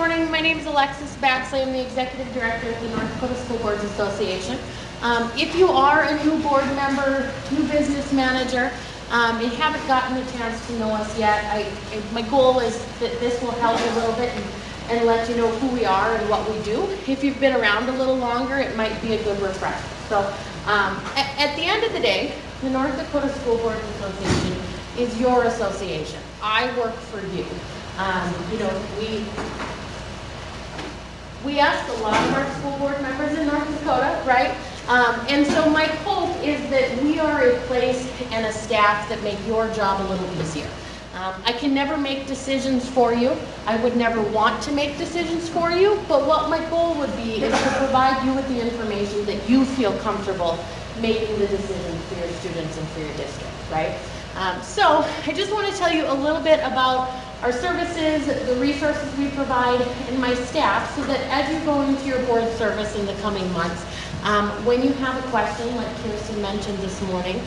morning. My name is Alexis Baxley. I'm the Executive Director of the North Dakota School Boards Association. If you are a new board member, new business manager, and haven't gotten a chance to know us yet, my goal is that this will help you a little bit and let you know who we are and what we do. If you've been around a little longer, it might be a good refresher. So at the end of the day, the North Dakota School Boards Association is your association. I work for you. We ask a lot of our school board members in North Dakota, right? And so my hope is that we are a place and a staff that make your job a little easier. I can never make decisions for you. I would never want to make decisions for you, but what my goal would be is to provide you with the information that you feel comfortable making the decisions for your students and for your district, right? So I just want to tell you a little bit about our services, the resources we provide, and my staff, so that as you go into your board service in the coming months, when you have a question, like Kirsten mentioned this morning,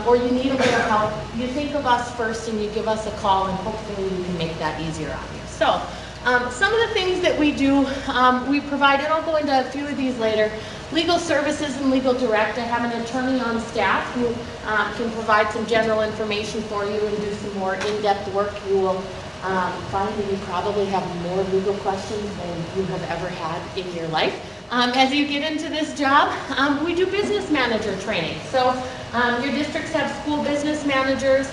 or you need a little help, you think of us first and you give us a call, and hopefully we can make that easier on you. So some of the things that we do, we provide, and I'll go into a few of these later, legal services and legal direct. I have an attorney on staff who can provide some general information for you and do some more in-depth work. You will find that you probably have more legal questions than you have ever had in your life. As you get into this job, we do business manager training. So your districts have school business managers.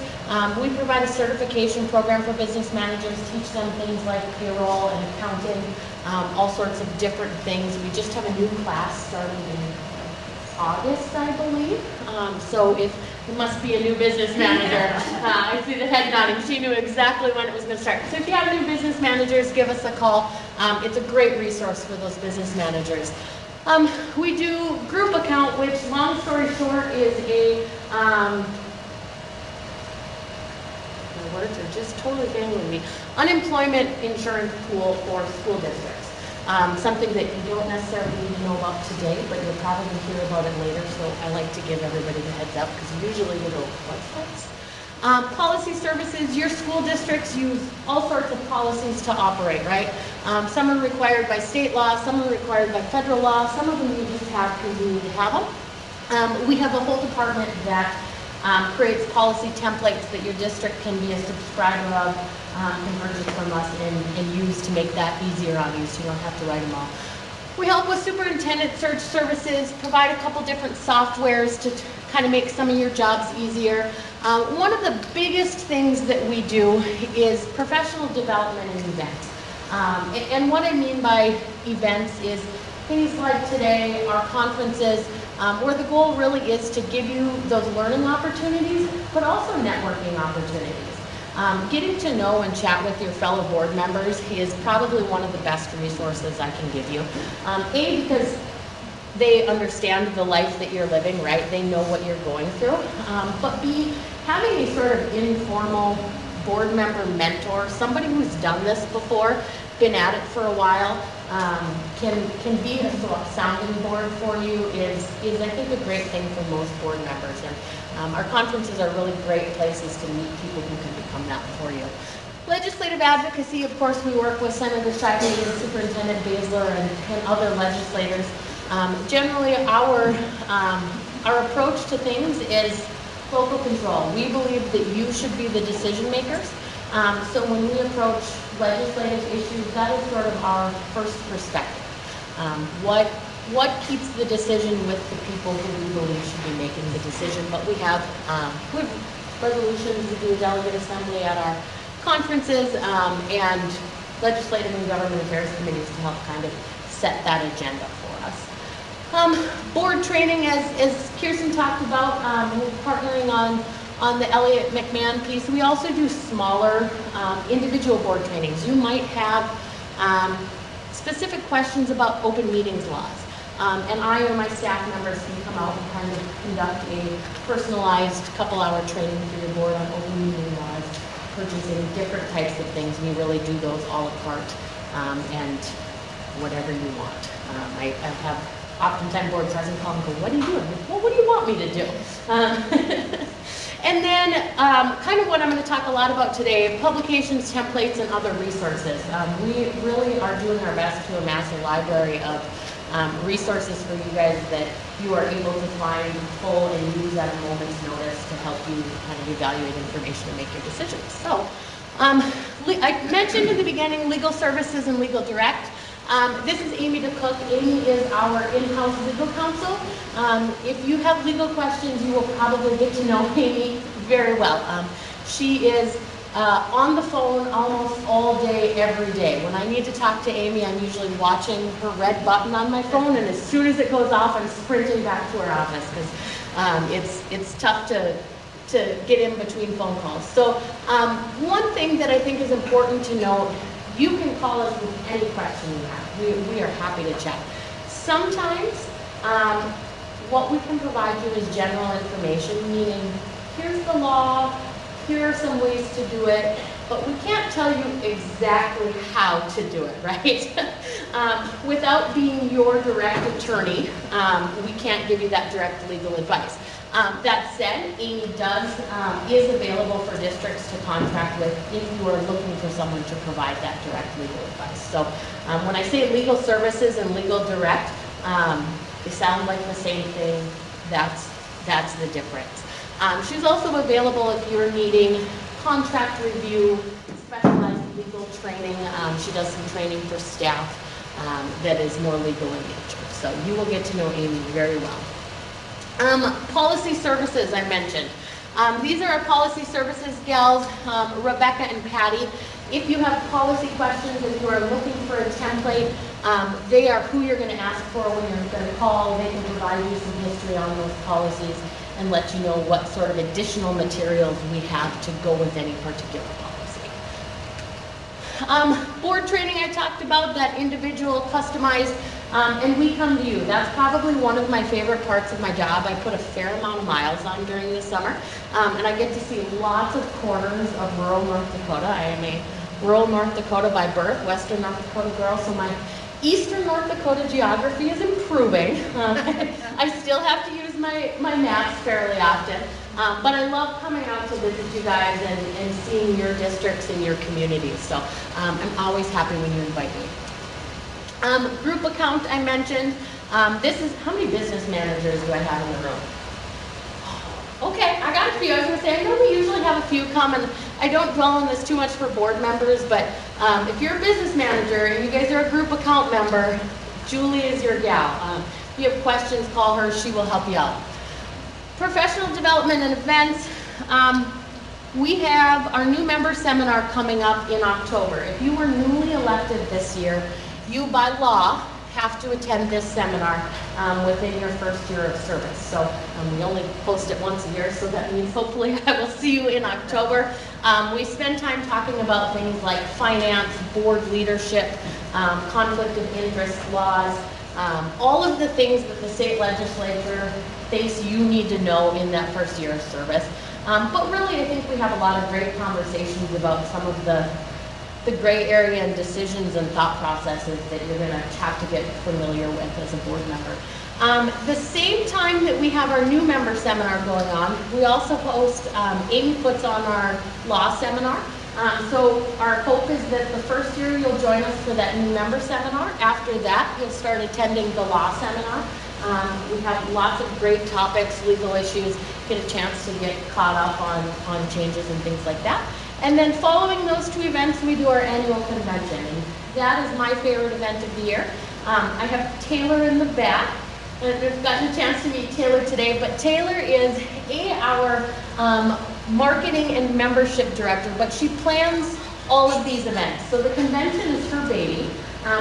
We provide a certification program for business managers, teach them things like payroll and accounting, all sorts of different things. We just have a new class starting in August, I believe. So if it must be a new business manager. I see the head nodding. She knew exactly when it was going to start. So if you have new business managers, give us a call. It's a great resource for those business managers. We do group account, which, long story short, is a my words are just totally failing me. Unemployment insurance pool for school districts. Something that you don't necessarily need to know about today, but you'll probably hear about it later, so I like to give everybody the heads up, because usually you go, what's this? Policy services, your school districts use all sorts of policies to operate, right? Some are required by state law, some are required by federal law, some of them you just have because you need to have them. We have a whole department that creates policy templates that your district can be a subscriber of, can purchase from us and use to make that easier on you, so you don't have to write them all. We help with superintendent search services, provide a couple different softwares to kind of make some of your jobs easier. One of the biggest things that we do is professional development and events. And what I mean by events is things like today, our conferences, where the goal really is to give you those learning opportunities, but also networking opportunities. Getting to know and chat with your fellow board members is probably one of the best resources I can give you. A, because they understand the life that you're living, right? They know what you're going through. But B, having a sort of informal board member mentor, somebody who's done this before, been at it for a while, can be a sort of sounding board for you is I think a great thing for most board members. And our conferences are really great places to meet people who can become that for you. Legislative advocacy, of course, we work with Senator Shively and Superintendent Basler and other legislators. Generally, our approach to things is local control. We believe that you should be the decision makers. So when we approach legislative issues, that is sort of our first perspective. What keeps the decision with the people who we believe should be making the decision? But we have good resolutions. We do a delegate assembly at our conferences and legislative and government affairs committees to help kind of set that agenda for us. Board training, as Kirsten talked about, we're partnering on the Elliott McMahon piece. We also do smaller individual board trainings. You might have specific questions about open meetings laws. And I or my staff members can come out and kind of conduct a personalized couple-hour training for your board on open meeting laws, purchasing different types of things. We really do those a la carte and whatever you want. I have oftentimes board presidents call and go, what are you doing? Well, what do you want me to do? And then kind of what I'm going to talk a lot about today, publications, templates, and other resources. We really are doing our best to amass a library of resources for you guys that you are able to find, pull, and use at a moment's notice to help you kind of evaluate information and make your decisions. So, I mentioned in the beginning legal services and legal direct. This is Amy DeCook. Amy is our in-house legal counsel. If you have legal questions, you will probably get to know Amy very well. She is on the phone almost all day, every day. When I need to talk to Amy, I'm usually watching her red button on my phone, and as soon as it goes off, I'm sprinting back to her office because it's tough to get in between phone calls. So one thing that I think is important to note, you can call us with any question you have. We are happy to chat. Sometimes what we can provide you is general information, meaning here's the law, here are some ways to do it, but we can't tell you exactly how to do it, right? Without being your direct attorney, we can't give you that direct legal advice. That said, Amy is available for districts to contract with if you are looking for someone to provide that direct legal advice. So when I say legal services and legal direct, they sound like the same thing. That's the difference. She's also available if you're needing contract review, specialized legal training. She does some training for staff that is more legal in nature. So you will get to know Amy very well. Policy services I mentioned. These are our policy services gals, Rebecca and Patty. If you have policy questions, if you are looking for a template, they are who you're going to ask for when you're going to call. They can provide you some history on those policies and let you know what sort of additional materials we have to go with any particular policy. Board training I talked about, that individual customized, and we come to you. That's probably one of my favorite parts of my job. I put a fair amount of miles on during the summer, and I get to see lots of corners of rural North Dakota. I am a rural North Dakota by birth, western North Dakota girl, so my eastern North Dakota geography is improving. I still have to use my maps fairly often, but I love coming out to visit you guys and seeing your districts and your communities. So I'm always happy when you invite me. Group account I mentioned. This is, how many business managers do I have in the room? Okay, I got a few. I was going to say, I know we usually have a few come, and I don't dwell on this too much for board members, but if you're a business manager and you guys are a group account member, Julie is your gal. If you have questions, call her. She will help you out. Professional development and events. We have our new member seminar coming up in October. If you were newly elected this year, you by law have to attend this seminar within your first year of service. So we only post it once a year, so that means hopefully I will see you in October. We spend time talking about things like finance, board leadership, conflict of interest laws, all of the things that the state legislature thinks you need to know in that first year of service. But really, I think we have a lot of great conversations about some of the gray area and decisions and thought processes that you're going to have to get familiar with as a board member. The same time that we have our new member seminar going on, we also host, Amy puts on our law seminar. So our hope is that the first year you'll join us for that new member seminar. After that, you'll start attending the law seminar. We have lots of great topics, legal issues, get a chance to get caught up on changes and things like that. And then following those two events, we do our annual convention. And that is my favorite event of the year. I have Taylor in the back. And I've gotten a chance to meet Taylor today, but Taylor is our marketing and membership director, but she plans all of these events. So the convention is her baby.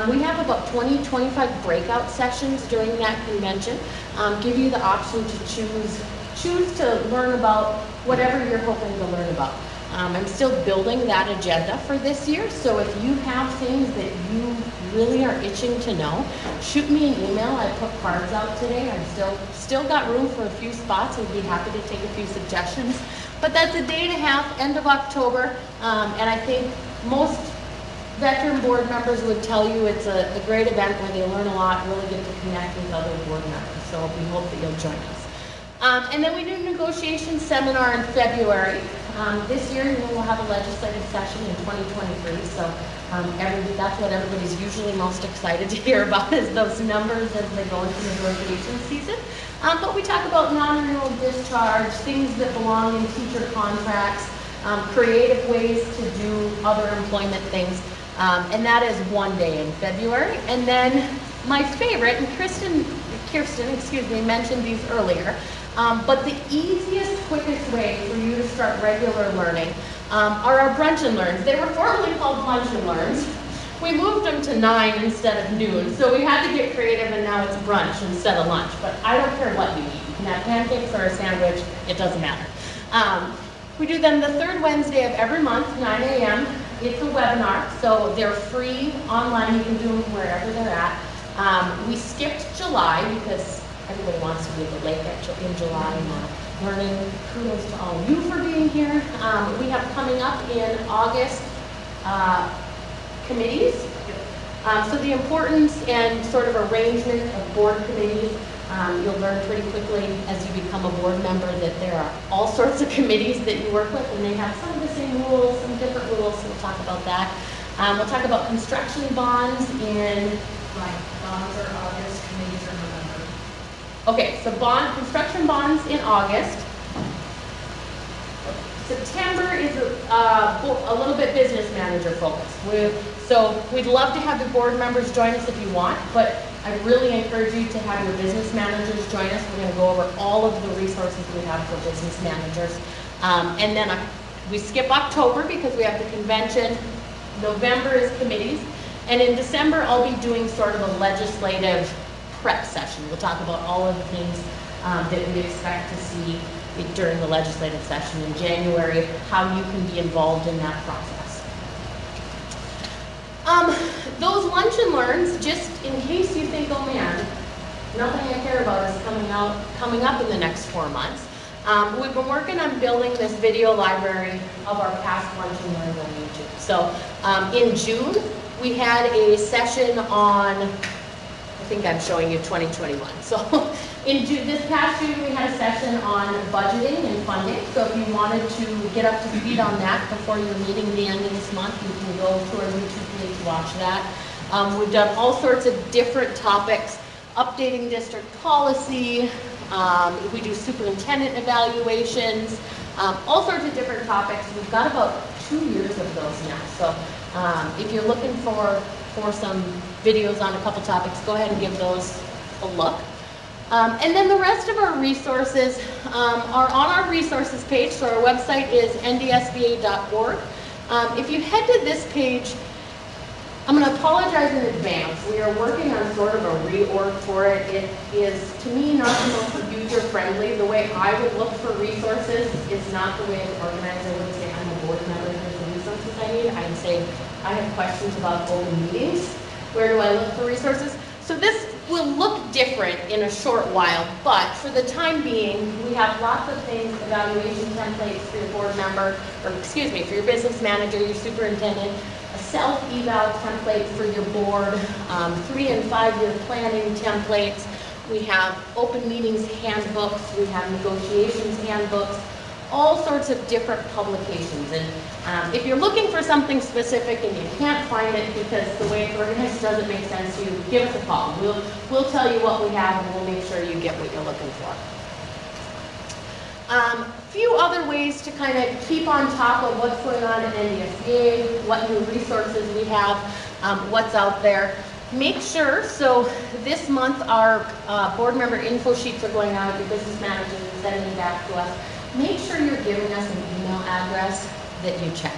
We have about 20-25 breakout sessions during that convention. Give you the option to choose to learn about whatever you're hoping to learn about. I'm still building that agenda for this year, so if you have things that you really are itching to know, shoot me an email. I put cards out today. I've still got room for a few spots. I'd be happy to take a few suggestions. But that's a day and a half, end of October, and I think most veteran board members would tell you it's a great event where they learn a lot, really get to connect with other board members. So we hope that you'll join us. And then we do a negotiation seminar in February. This year, we'll have a legislative session in 2023, so that's what everybody's usually most excited to hear about, is those numbers as they go into negotiation season. But we talk about non-renewal discharge, things that belong in teacher contracts, creative ways to do other employment things, and that is one day in February. And then my favorite, and Kirsten, mentioned these earlier, but the easiest, quickest way for you to start regular learning are our brunch and learns. They were formerly called lunch and learns. We moved them to 9 instead of noon, so we had to get creative, and now it's brunch instead of lunch. But I don't care what you eat. You can have pancakes or a sandwich, it doesn't matter. We do them the third Wednesday of every month, 9 a.m. It's a webinar, so they're free online. You can do them wherever they're at. We skipped July because everybody wants to be at the lake in July and learning. Kudos to all of you for being here. We have coming up in August committees. So the importance and sort of arrangement of board committees, you'll learn pretty quickly as you become a board member that there are all sorts of committees that you work with, and they have some of the same rules, some different rules, so we'll talk about that. We'll talk about construction bonds in... Right, bonds are August, committees are November. Okay, so construction bonds in August. September is a little bit business manager focused. So we'd love to have the board members join us if you want, but I really encourage you to have your business managers join us. We're going to go over all of the resources we have for business managers. And then we skip October because we have the convention. November is committees. And in December, I'll be doing sort of a legislative prep session. We'll talk about all of the things that we expect to see during the legislative session in January, how you can be involved in that process. Those lunch and learns, just in case you think, oh man, nothing I care about is coming up in the next 4 months. We've been working on building this video library of our past lunch and learns on YouTube. So in June, we had a session on, I think I'm showing you 2021. So in June, this past June, we had a session on budgeting and funding. So if you wanted to get up to speed on that before your meeting at the end of this month, you can go to our YouTube page to watch that. We've done all sorts of different topics, updating district policy, we do superintendent evaluations, all sorts of different topics. We've got about 2 years of those now. So if you're looking for some videos on a couple topics, go ahead and give those a look. And then the rest of our resources are on our resources page. So our website is ndsba.org. If you head to this page, I'm going to apologize in advance. We are working on sort of a reorg for it. It is, to me, not the most user-friendly. The way I would look for resources is not the way it's organized. I wouldn't say I'm a board member, here's the resources I need. I would say I have questions about open meetings. Where do I look for resources? So this will look different in a short while, but for the time being, we have lots of things, evaluation templates for your board member, or excuse me, for your business manager, your superintendent, a self-eval template for your board, 3- and 5-year planning templates. We have open meetings handbooks, we have negotiations handbooks, all sorts of different publications. And if you're looking for something specific and you can't find it because the way it's organized doesn't make sense to you, give us a call. We'll tell you what we have and we'll make sure you get what you're looking for. A few other ways to kind of keep on top of what's going on at NDSBA, what new resources we have, what's out there. Make sure, so this month our board member info sheets are going out, your business managers are sending them back to us. Make sure you're giving us an email address that you check.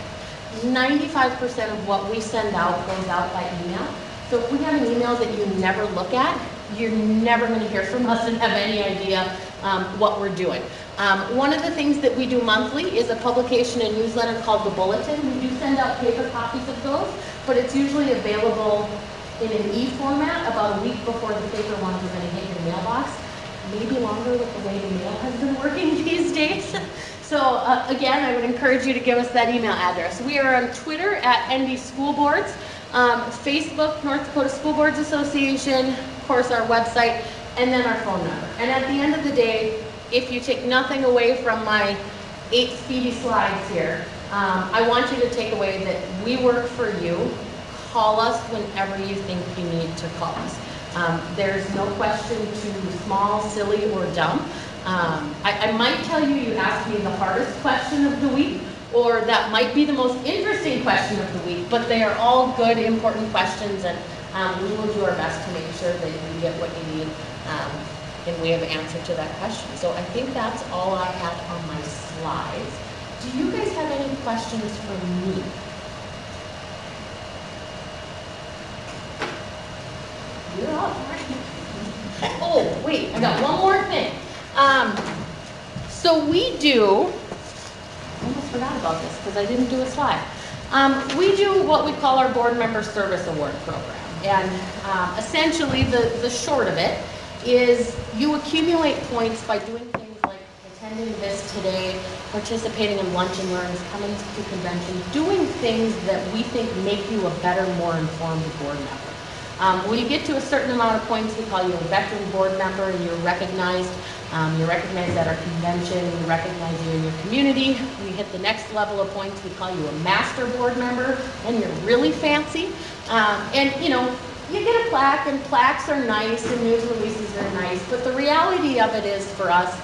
95% of what we send out goes out by email. So if we have an email that you never look at, you're never going to hear from us and have any idea what we're doing. One of the things that we do monthly is a publication and newsletter called The Bulletin. We do send out paper copies of those, but it's usually available in an e-format about a week before the paper ones are going to hit your mailbox. Maybe longer with the way the mail has been working these days. So again, I would encourage you to give us that email address. We are on Twitter at ND School Boards, Facebook, North Dakota School Boards Association, of course our website, and then our phone number. And at the end of the day, if you take nothing away from my 8 speedy slides here, I want you to take away that we work for you. Call us whenever you think you need to call us. There's no question too small, silly, or dumb. I might tell you, you asked me the hardest question of the week, or that might be the most interesting question of the week, but they are all good, important questions, and we will do our best to make sure that you get what you need in way of answer to that question. So I think that's all I had on my slides. Do you guys have any questions for me? You're up. Oh, wait, I got one more thing. So we do, I almost forgot about this because I didn't do a slide. We do what we call our Board Member Service Award Program. And essentially the short of it is you accumulate points by doing things like attending this today, participating in lunch and learns, coming to conventions, doing things that we think make you a better, more informed board member. When you get to a certain amount of points, we call you a veteran board member, and you're recognized. You're recognized at our convention, we recognize you in your community. We hit the next level of points, we call you a master board member, and you're really fancy. And you know, you get a plaque, and plaques are nice, and news releases are nice, but the reality of it is, for us,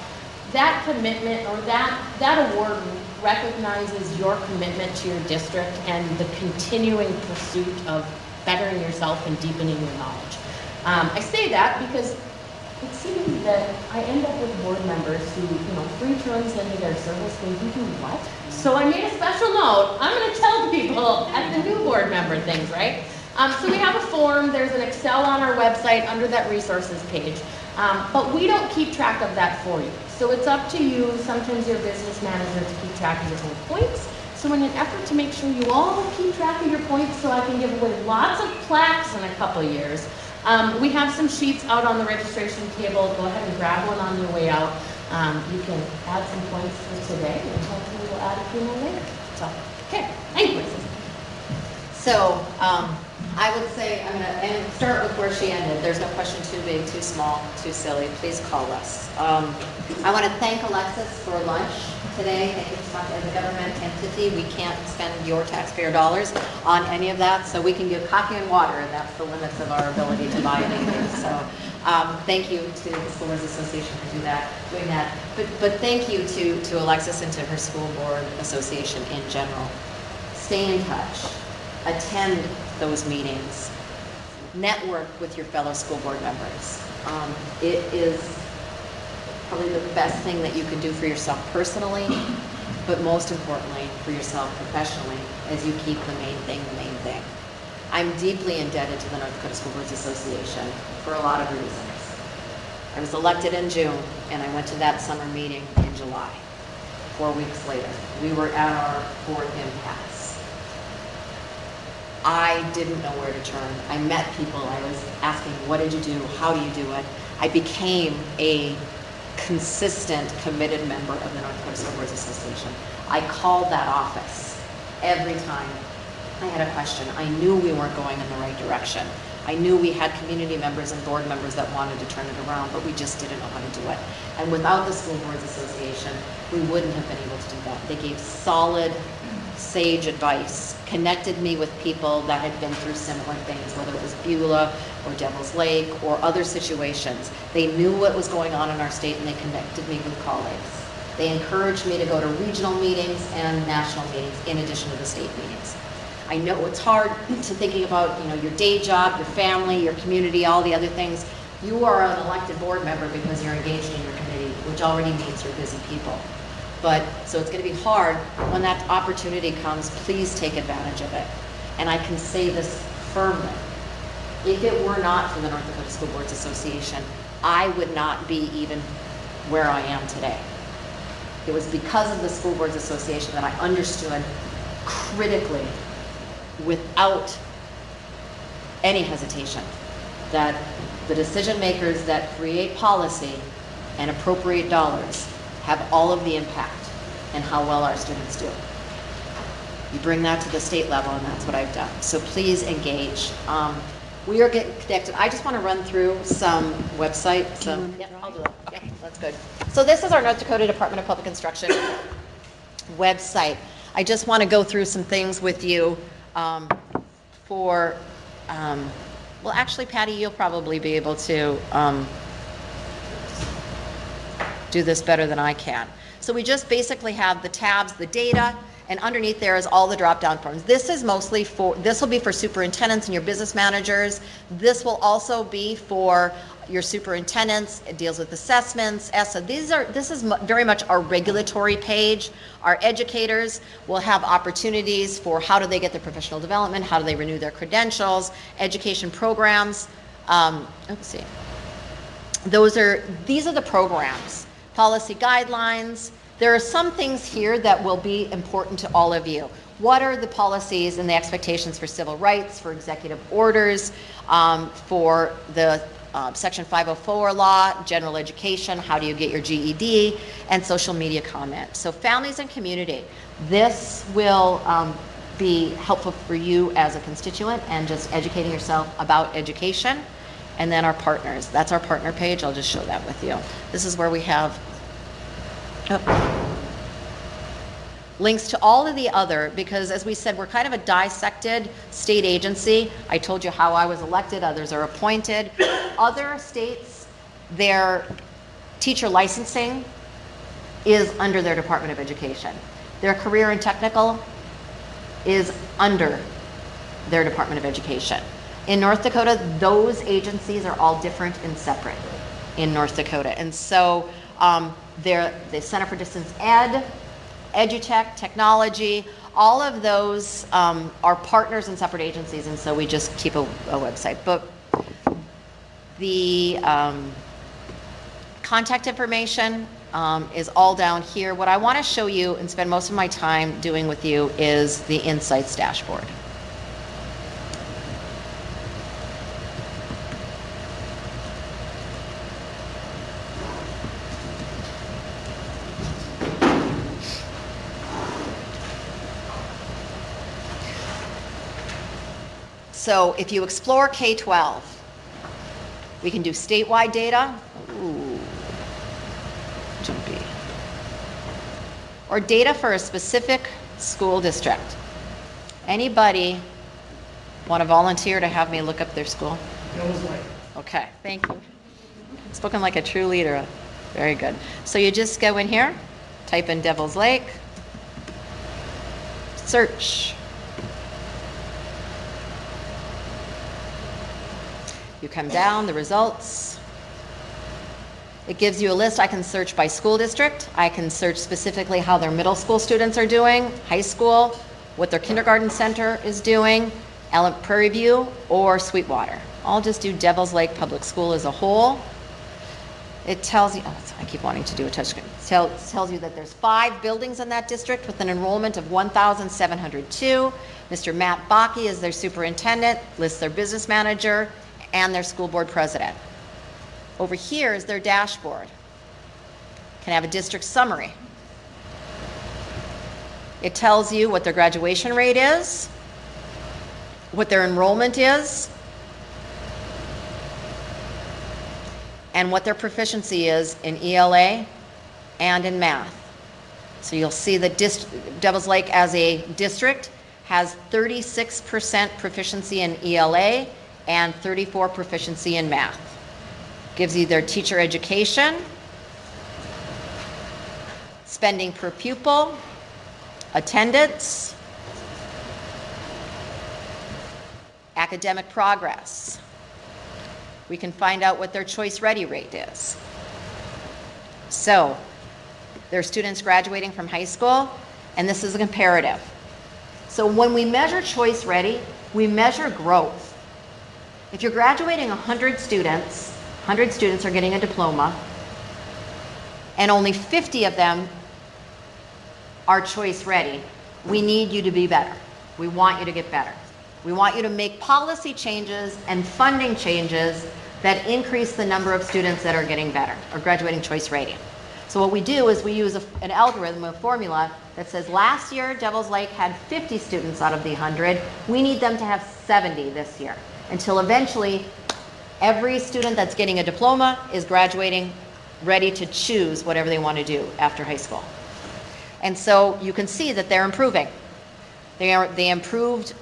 that commitment, or that award recognizes your commitment to your district and the continuing pursuit of bettering yourself and deepening your knowledge. I say that because it seems that I end up with board members who, 3 terms into their service, they do what? So I made a special note. I'm going to tell people at the new board member things, right? So we have a form. There's an Excel on our website under that resources page. But we don't keep track of that for you. So it's up to you, sometimes your business manager, to keep track of your own points. So in an effort to make sure you all keep track of your points so I can give away lots of plaques in a couple years, we have some sheets out on the registration table. Go ahead and grab one on your way out. You can add some points for today, and hopefully we'll add a few more later. So, okay, thank you. So, I would say, I'm going to start with where she ended. There's no question too big, too small, too silly. Please call us. I want to thank Alexis for lunch today. Thank you so much. As a government entity, we can't spend your taxpayer dollars on any of that, so we can give coffee and water, and that's the limits of our ability to buy anything. So thank you to the School Boards Association for doing that. But thank you to Alexis and to her School Board Association in general. Stay in touch. Attend those meetings. Network with your fellow school board members. It is probably the best thing that you can do for yourself personally, but most importantly for yourself professionally, as you keep the main thing the main thing. I'm deeply indebted to the North Dakota School Boards Association for a lot of reasons. I was elected in June, and I went to that summer meeting in July. 4 weeks later, we were at our 4th impasse. I didn't know where to turn. I met people. I was asking, what did you do? How do you do it? I became a consistent, committed member of the North Dakota School Boards Association. I called that office every time I had a question. I knew we weren't going in the right direction. I knew we had community members and board members that wanted to turn it around, but we just didn't know how to do it. And without the School Boards Association, we wouldn't have been able to do that. They gave solid, sage advice, connected me with people that had been through similar things, whether it was Beulah or Devil's Lake or other situations. They knew what was going on in our state, and they connected me with colleagues. They encouraged me to go to regional meetings and national meetings in addition to the state meetings. I know it's hard to thinking about, your day job, your family, your community, all the other things. You are an elected board member because you're engaged in your committee, which already means you're busy people. But, so it's going to be hard. When that opportunity comes, please take advantage of it. And I can say this firmly. If it were not for the North Dakota School Boards Association, I would not be even where I am today. It was because of the School Boards Association that I understood critically, without any hesitation, that the decision makers that create policy and appropriate dollars have all of the impact in how well our students do. You bring that to the state level, and that's what I've done. So please engage. We are getting connected. I just want to run through some websites. Yeah, I'll do it. Yeah, that's good. So this is our North Dakota Department of Public Instruction website. I just want to go through some things with you well, actually, Patty, you'll probably be able to do this better than I can. So we just basically have the tabs, the data, and underneath there is all the drop-down forms. This is mostly this will be for superintendents and your business managers. This will also be for your superintendents. It deals with assessments, ESSA. This is very much our regulatory page. Our educators will have opportunities for how do they get their professional development, how do they renew their credentials, education programs. Let's see. These are the programs, policy guidelines. There are some things here that will be important to all of you. What are the policies and the expectations for civil rights, for executive orders, for the Section 504 law, general education, how do you get your GED, and social media comment. So families and community, this will be helpful for you as a constituent and just educating yourself about education. And then our partners, that's our partner page. I'll just show that with you. This is where we have links to all of the other, because as we said, we're kind of a dissected state agency. I told you how I was elected, others are appointed. Other states, their teacher licensing is under their Department of Education. Their career and technical is under their Department of Education. In North Dakota, those agencies are all different and separate in North Dakota. And so the Center for Distance Ed, EduTech, technology, all of those are partners in separate agencies, and so we just keep a website. But the contact information is all down here. What I want to show you and spend most of my time doing with you is the Insights dashboard. So if you explore K-12, we can do statewide data. Ooh, jumpy. Or data for a specific school district. Anybody want to volunteer to have me look up their school? Okay, thank you. Spoken like a true leader. Very good. So you just go in here, type in Devil's Lake, search. You come down, the results. It gives you a list. I can search by school district. I can search specifically how their middle school students are doing, high school, what their kindergarten center is doing, Prairie View, or Sweetwater. I'll just do Devil's Lake Public School as a whole. It tells you, I keep wanting to do a touchscreen. It tells you that there's 5 buildings in that district with an enrollment of 1,702. Mr. Matt Bakke is their superintendent, lists their business manager, and their school board president. Over here is their dashboard. Can have a district summary. It tells you what their graduation rate is, what their enrollment is, and what their proficiency is in ELA and in math. So you'll see that Devil's Lake as a district has 36% proficiency in ELA and 34 proficiency in math. Gives you their teacher education, spending per pupil, attendance, academic progress. We can find out what their choice ready rate is. So, their students graduating from high school, and this is a comparative. So when we measure choice ready, we measure growth. If you're graduating 100 students are getting a diploma, and only 50 of them are choice ready, we need you to be better. We want you to get better. We want you to make policy changes and funding changes that increase the number of students that are getting better or graduating choice ready. So what we do is we use an algorithm, a formula that says last year Devil's Lake had 50 students out of the 100. We need them to have 70 this year. until eventually every student that's getting a diploma is graduating ready to choose whatever they want to do after high school. And so you can see that they're improving. They improved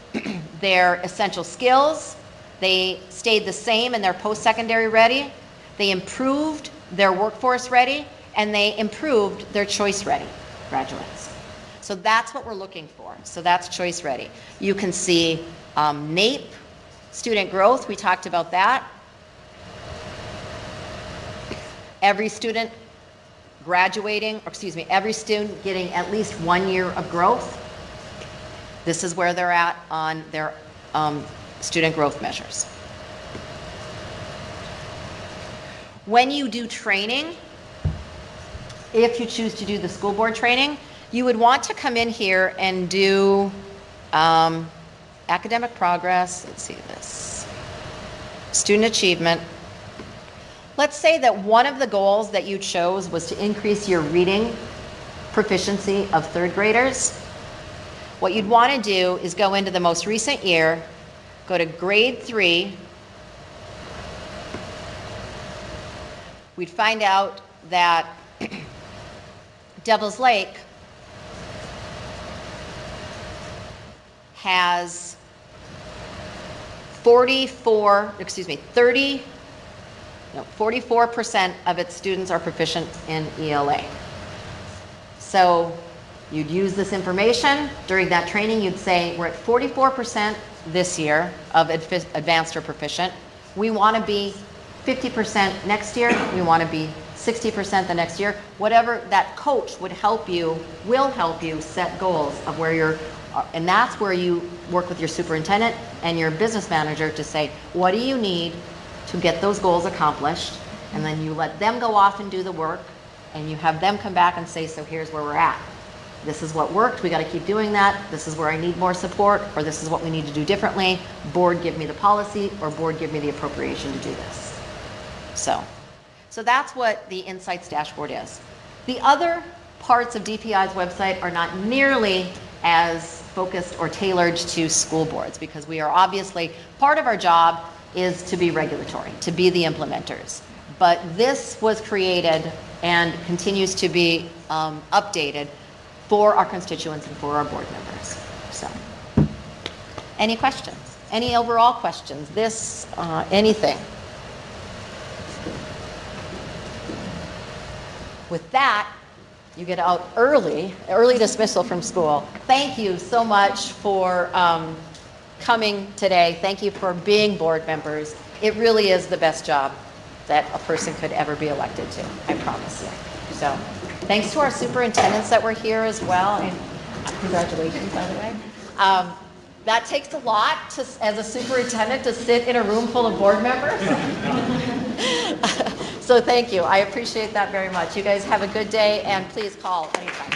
their essential skills. They stayed the same in their post-secondary ready. They improved their workforce ready, and they improved their choice ready graduates. So that's what we're looking for. So that's choice ready. You can see NAEP, student growth, we talked about that. Every student graduating, or excuse me, every student getting at least 1 year of growth. This is where they're at on their student growth measures. When you do training, if you choose to do the school board training, you would want to come in here and do academic progress. Let's see this. Student achievement. Let's say that one of the goals that you chose was to increase your reading proficiency of third graders. What you'd want to do is go into the most recent year, go to grade 3. We'd find out that Devil's Lake has 44% of its students are proficient in ELA. So you'd use this information during that training. You'd say, we're at 44% this year of advanced or proficient. We want to be 50% next year. We want to be 60% the next year. Whatever that coach would help you, will help you set goals of where you're, and that's where you work with your superintendent and your business manager to say, what do you need to get those goals accomplished? And then you let them go off and do the work, and you have them come back and say, so here's where we're at. This is what worked, we got to keep doing that. This is where I need more support, or this is what we need to do differently. Board, give me the policy, or board, give me the appropriation to do this. So that's what the Insights dashboard is. The other parts of DPI's website are not nearly as focused or tailored to school boards, because we are obviously, part of our job is to be regulatory, to be the implementers. But this was created and continues to be updated for our constituents and for our board members. So, any questions? Any overall questions? This, anything? With that, you get out early dismissal from school. Thank you so much for coming today. Thank you for being board members. It really is the best job that a person could ever be elected to, I promise you. So, thanks to our superintendents that were here as well. And congratulations, by the way. That takes a lot as a superintendent to sit in a room full of board members. So thank you. I appreciate that very much. You guys have a good day, and please call anytime.